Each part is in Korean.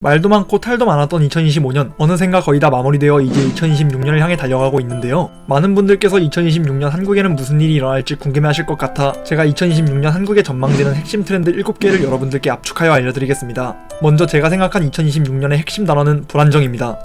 말도 많고 탈도 많았던 2025년 어느샌가 거의 다 마무리되어 이제 2026년을 향해 달려가고 있는데요. 많은 분들께서 2026년 한국에는 무슨 일이 일어날지 궁금해하실 것 같아 제가 2026년 한국에 전망되는 핵심 트렌드 7개를 여러분들께 압축하여 알려드리겠습니다. 먼저 제가 생각한 2026년의 핵심 단어는 불안정입니다.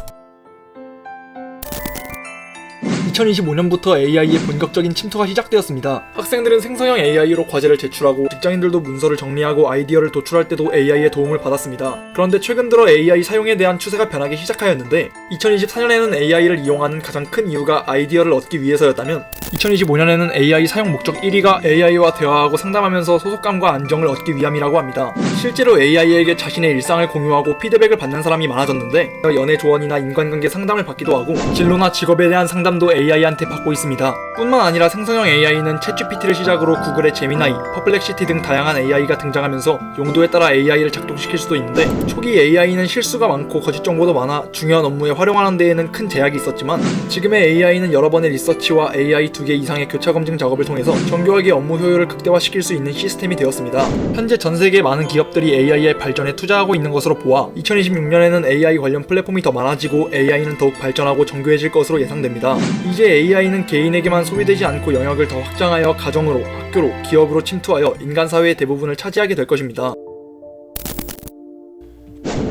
2025년부터 AI의 본격적인 침투가 시작되었습니다. 학생들은 생성형 AI로 과제를 제출하고 직장인들도 문서를 정리하고 아이디어를 도출할 때도 AI의 도움을 받았습니다. 그런데 최근 들어 AI 사용에 대한 추세가 변하기 시작하였는데 2024년에는 AI를 이용하는 가장 큰 이유가 아이디어를 얻기 위해서였다면 2025년에는 AI 사용 목적 1위가 AI와 대화하고 상담하면서 소속감과 안정을 얻기 위함이라고 합니다. 실제로 AI에게 자신의 일상을 공유하고 피드백을 받는 사람이 많아졌는데 연애 조언이나 인간관계 상담을 받기도 하고 진로나 직업에 대한 상담도 AI한테 받고 있습니다. 뿐만 아니라 생성형 AI는 챗GPT를 시작으로 구글의 제미나이, 퍼플렉시티 등 다양한 AI가 등장하면서 용도에 따라 AI를 작동시킬 수도 있는데 초기 AI는 실수가 많고 거짓 정보도 많아 중요한 업무에 활용하는 데에는 큰 제약이 있었지만 지금의 AI는 여러 번의 리서치와 AI 2개 이상의 교차 검증 작업을 통해서 정교하게 업무 효율을 극대화시킬 수 있는 시스템이 되었습니다. 현재 전 세계 많은 기업들이 AI의 발전에 투자하고 있는 것으로 보아 2026년에는 AI 관련 플랫폼이 더 많아지고 AI는 더욱 발전하고 정교해질 것으로 예상됩니다. 이제 AI는 개인에게만 소비되지 않고 영역을 더 확장하여 가정으로, 학교로, 기업으로 침투하여 인간 사회의 대부분을 차지하게 될 것입니다.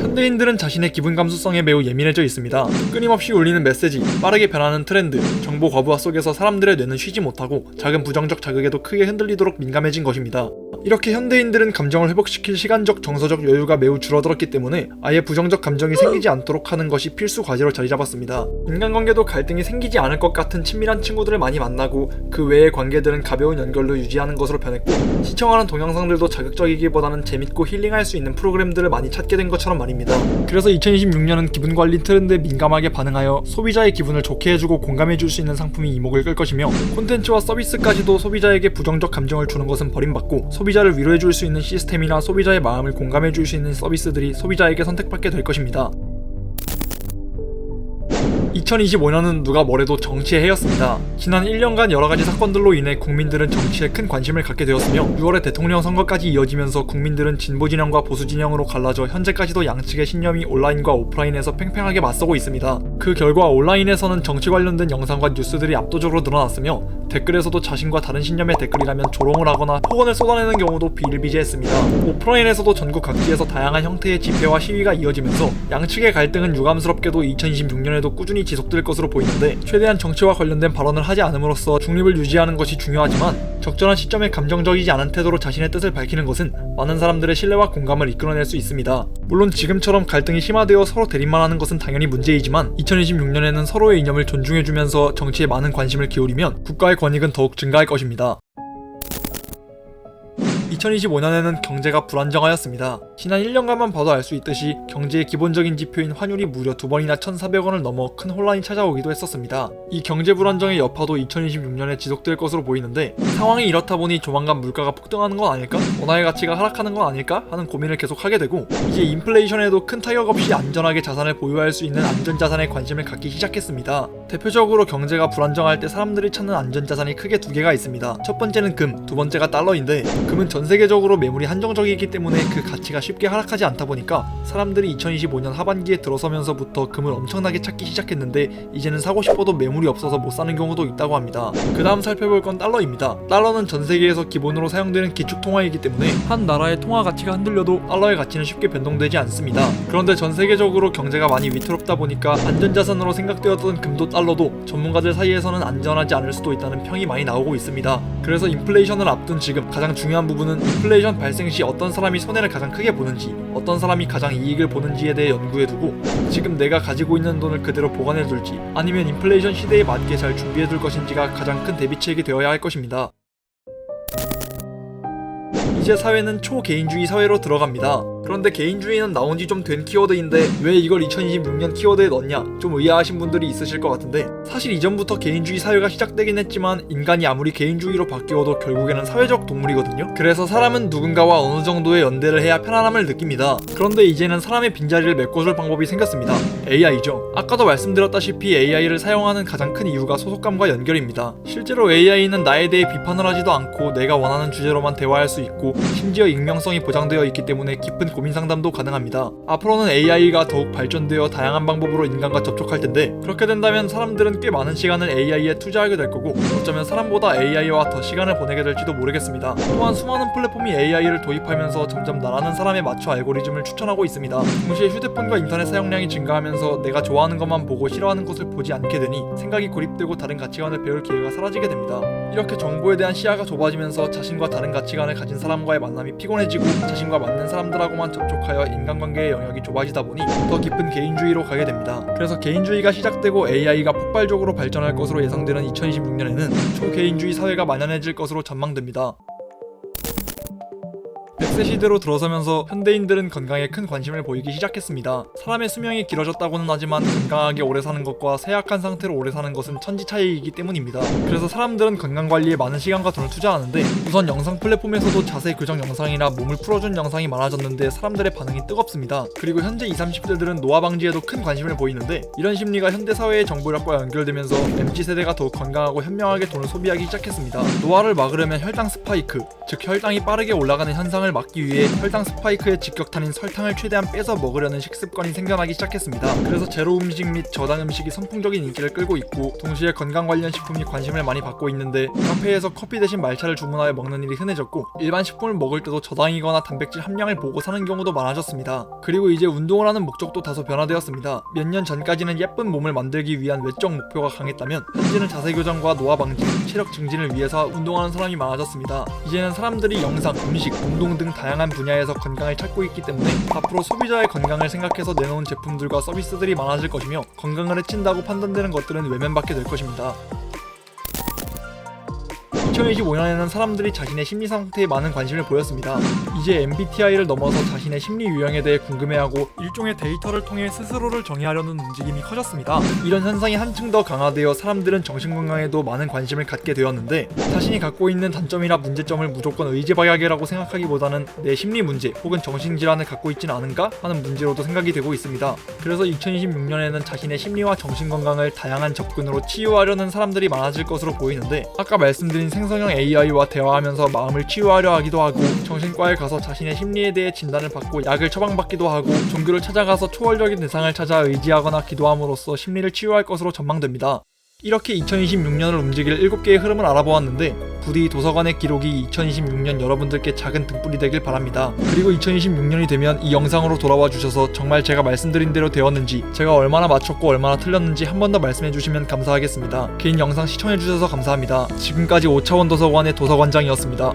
현대인들은 자신의 기분 감수성에 매우 예민해져 있습니다. 끊임없이 울리는 메시지, 빠르게 변하는 트렌드, 정보 과부하 속에서 사람들의 뇌는 쉬지 못하고 작은 부정적 자극에도 크게 흔들리도록 민감해진 것입니다. 이렇게 현대인들은 감정을 회복시킬 시간적, 정서적 여유가 매우 줄어들었기 때문에 아예 부정적 감정이 생기지 않도록 하는 것이 필수 과제로 자리 잡았습니다. 인간관계도 갈등이 생기지 않을 것 같은 친밀한 친구들을 많이 만나고 그 외의 관계들은 가벼운 연결로 유지하는 것으로 변했고 시청하는 동영상들도 자극적이기보다는 재밌고 힐링할 수 있는 프로그램들을 많이 찾게 된 것처럼 말입니다. 그래서 2026년은 기분관리 트렌드에 민감하게 반응하여 소비자의 기분을 좋게 해주고 공감해줄 수 있는 상품이 이목을 끌 것이며 콘텐츠와 서비스까지도 소비자에게 부정적 감정을 주는 것은 버림받고 소비자를 위로해줄 수 있는 시스템이나 소비자의 마음을 공감해줄 수 있는 서비스들이 소비자에게 선택받게 될 것입니다. 2025년은 누가 뭐래도 정치의 해였습니다. 지난 1년간 여러가지 사건들로 인해 국민들은 정치에 큰 관심을 갖게 되었으며 6월에 대통령 선거까지 이어지면서 국민들은 진보 진영과 보수 진영으로 갈라져 현재까지도 양측의 신념이 온라인과 오프라인에서 팽팽하게 맞서고 있습니다. 그 결과 온라인에서는 정치 관련된 영상과 뉴스들이 압도적으로 늘어났으며 댓글에서도 자신과 다른 신념의 댓글이라면 조롱을 하거나 폭언을 쏟아내는 경우도 비일비재했습니다. 오프라인에서도 전국 각지에서 다양한 형태의 집회와 시위가 이어지면서 양측의 갈등은 유감스럽게도 2026년에도 꾸준히 지속될 것으로 보이는데 최대한 정치와 관련된 발언을 하지 않음으로써 중립을 유지하는 것이 중요하지만 적절한 시점에 감정적이지 않은 태도로 자신의 뜻을 밝히는 것은 많은 사람들의 신뢰와 공감을 이끌어낼 수 있습니다. 물론 지금처럼 갈등이 심화되어 서로 대립만 하는 것은 당연히 문제이지만 2026년에는 서로의 이념을 존중해주면서 정치에 많은 관심을 기울이면 국가의 권익은 더욱 증가할 것입니다. 2025년에는 경제가 불안정하였습니다. 지난 1년간만 봐도 알 수 있듯이 경제의 기본적인 지표인 환율이 무려 2번이나 1,400원을 넘어 큰 혼란이 찾아오기도 했었습니다. 이 경제 불안정의 여파도 2026년에 지속될 것으로 보이는데 상황이 이렇다 보니 조만간 물가가 폭등하는 건 아닐까? 원화의 가치가 하락하는 건 아닐까? 하는 고민을 계속하게 되고 이제 인플레이션에도 큰 타격 없이 안전하게 자산을 보유할 수 있는 안전자산에 관심을 갖기 시작했습니다. 대표적으로 경제가 불안정할 때 사람들이 찾는 안전자산이 크게 두 개가 있습니다. 첫 번째는 금, 두 번째가 달러인데 금은 전 세계적으로 매물이 한정적이기 때문에 그 가치가 쉽게 하락하지 않다 보니까 사람들이 2025년 하반기에 들어서면서부터 금을 엄청나게 찾기 시작했는데 이제는 사고 싶어도 매물이 없어서 못 사는 경우도 있다고 합니다. 그 다음 살펴볼 건 달러입니다. 달러는 전 세계에서 기본으로 사용되는 기축통화이기 때문에 한 나라의 통화 가치가 흔들려도 달러의 가치는 쉽게 변동되지 않습니다. 그런데 전 세계적으로 경제가 많이 위태롭다 보니까 안전자산으로 생각되었던 금도 달러도 전문가들 사이에서는 안전하지 않을 수도 있다는 평이 많이 나오고 있습니다. 그래서 인플레이션을 앞둔 지금 가장 중요한 부분은 인플레이션 발생 시 어떤 사람이 손해를 가장 크게 보는지 어떤 사람이 가장 이익을 보는지에 대해 연구해두고 지금 내가 가지고 있는 돈을 그대로 보관해둘지 아니면 인플레이션 시대에 맞게 잘 준비해둘 것인지가 가장 큰 대비책이 되어야 할 것입니다. 이제 사회는 초개인주의 사회로 들어갑니다. 그런데 개인주의는 나온 지 좀 된 키워드인데 왜 이걸 2026년 키워드에 넣냐 좀 의아하신 분들이 있으실 것 같은데 사실 이전부터 개인주의 사회가 시작되긴 했지만 인간이 아무리 개인주의로 바뀌어도 결국에는 사회적 동물이거든요. 그래서 사람은 누군가와 어느 정도의 연대를 해야 편안함을 느낍니다. 그런데 이제는 사람의 빈자리를 메꿔줄 방법이 생겼습니다. AI죠. 아까도 말씀드렸다시피 AI를 사용하는 가장 큰 이유가 소속감과 연결입니다. 실제로 AI는 나에 대해 비판을 하지도 않고 내가 원하는 주제로만 대화할 수 있고 심지어 익명성이 보장되어 있기 때문에 깊은 고민 상담도 가능합니다. 앞으로는 AI가 더욱 발전되어 다양한 방법으로 인간과 접촉할 텐데 그렇게 된다면 사람들은 꽤 많은 시간을 AI에 투자하게 될 거고 어쩌면 사람보다 AI와 더 시간을 보내게 될지도 모르겠습니다. 또한 수많은 플랫폼이 AI를 도입하면서 점점 나라는 사람에 맞춰 알고리즘을 추천하고 있습니다. 동시에 휴대폰과 인터넷 사용량이 증가하면서 내가 좋아하는 것만 보고 싫어하는 것을 보지 않게 되니 생각이 고립되고 다른 가치관을 배울 기회가 사라지게 됩니다. 이렇게 정보에 대한 시야가 좁아지면서 자신과 다른 가치관을 가진 사람과의 만남이 피곤해지고 자신과 맞는 사람들하고만 접촉하여 인간관계의 영역이 좁아지다 보니 더 깊은 개인주의로 가게 됩니다. 그래서 개인주의가 시작되고 AI가 폭발적으로 발전할 것으로 예상되는 2026년에는 초개인주의 사회가 만연해질 것으로 전망됩니다. 100세 시대로 들어서면서 현대인들은 건강에 큰 관심을 보이기 시작했습니다. 사람의 수명이 길어졌다고는 하지만 건강하게 오래 사는 것과 쇠약한 상태로 오래 사는 것은 천지 차이이기 때문입니다. 그래서 사람들은 건강관리에 많은 시간과 돈을 투자하는데 우선 영상 플랫폼에서도 자세 교정 영상이나 몸을 풀어준 영상이 많아졌는데 사람들의 반응이 뜨겁습니다. 그리고 현재 20, 30대들은 노화 방지에도 큰 관심을 보이는데 이런 심리가 현대사회의 정보력과 연결되면서 MZ세대가 더욱 건강하고 현명하게 돈을 소비하기 시작했습니다. 노화를 막으려면 혈당 스파이크, 즉 혈당이 빠르게 올라가는 현상을 막기 위해 혈당 스파이크의 직격탄인 설탕을 최대한 뺏어 먹으려는 식습관이 생겨나기 시작했습니다. 그래서 제로 음식 및 저당 음식이 선풍적인 인기를 끌고 있고 동시에 건강 관련 식품이 관심을 많이 받고 있는데 카페에서 커피 대신 말차를 주문하여 먹는 일이 흔해졌고 일반 식품을 먹을 때도 저당이거나 단백질 함량을 보고 사는 경우도 많아졌습니다. 그리고 이제 운동을 하는 목적도 다소 변화되었습니다. 몇 년 전까지는 예쁜 몸을 만들기 위한 외적 목표가 강했다면 현재는 자세 교정과 노화 방지, 체력 증진을 위해서 운동하는 사람이 많아졌습니다. 이제는 사람들이 영상, 음식, 운동 등 다양한 분야에서 건강을 찾고 있기 때문에 앞으로 소비자의 건강을 생각해서 내놓은 제품들과 서비스들이 많아질 것이며 건강을 해친다고 판단되는 것들은 외면받게 될 것입니다. 2025년에는 사람들이 자신의 심리 상태에 많은 관심을 보였습니다. 이제 MBTI를 넘어서 자신의 심리 유형에 대해 궁금해하고 일종의 데이터를 통해 스스로를 정의하려는 움직임이 커졌습니다. 이런 현상이 한층 더 강화되어 사람들은 정신건강에도 많은 관심을 갖게 되었는데 자신이 갖고 있는 단점이나 문제점을 무조건 의지박약이라고 생각하기보다는 내 심리 문제 혹은 정신질환을 갖고 있지는 않은가 하는 문제로도 생각이 되고 있습니다. 그래서 2026년에는 자신의 심리와 정신건강을 다양한 접근으로 치유하려는 사람들이 많아질 것으로 보이는데 아까 말씀드린 생성형 AI와 대화하면서 마음을 치유하려 하기도 하고 정신과에 가서 자신의 심리에 대해 진단을 받고 약을 처방받기도 하고 종교를 찾아가서 초월적인 대상을 찾아 의지하거나 기도함으로써 심리를 치유할 것으로 전망됩니다. 이렇게 2026년을 움직일 7개의 흐름을 알아보았는데 부디 도서관의 기록이 2026년 여러분들께 작은 등불이 되길 바랍니다. 그리고 2026년이 되면 이 영상으로 돌아와 주셔서 정말 제가 말씀드린 대로 되었는지 제가 얼마나 맞췄고 얼마나 틀렸는지 한 번 더 말씀해 주시면 감사하겠습니다. 긴 영상 시청해 주셔서 감사합니다. 지금까지 5차원 도서관의 도서관장이었습니다.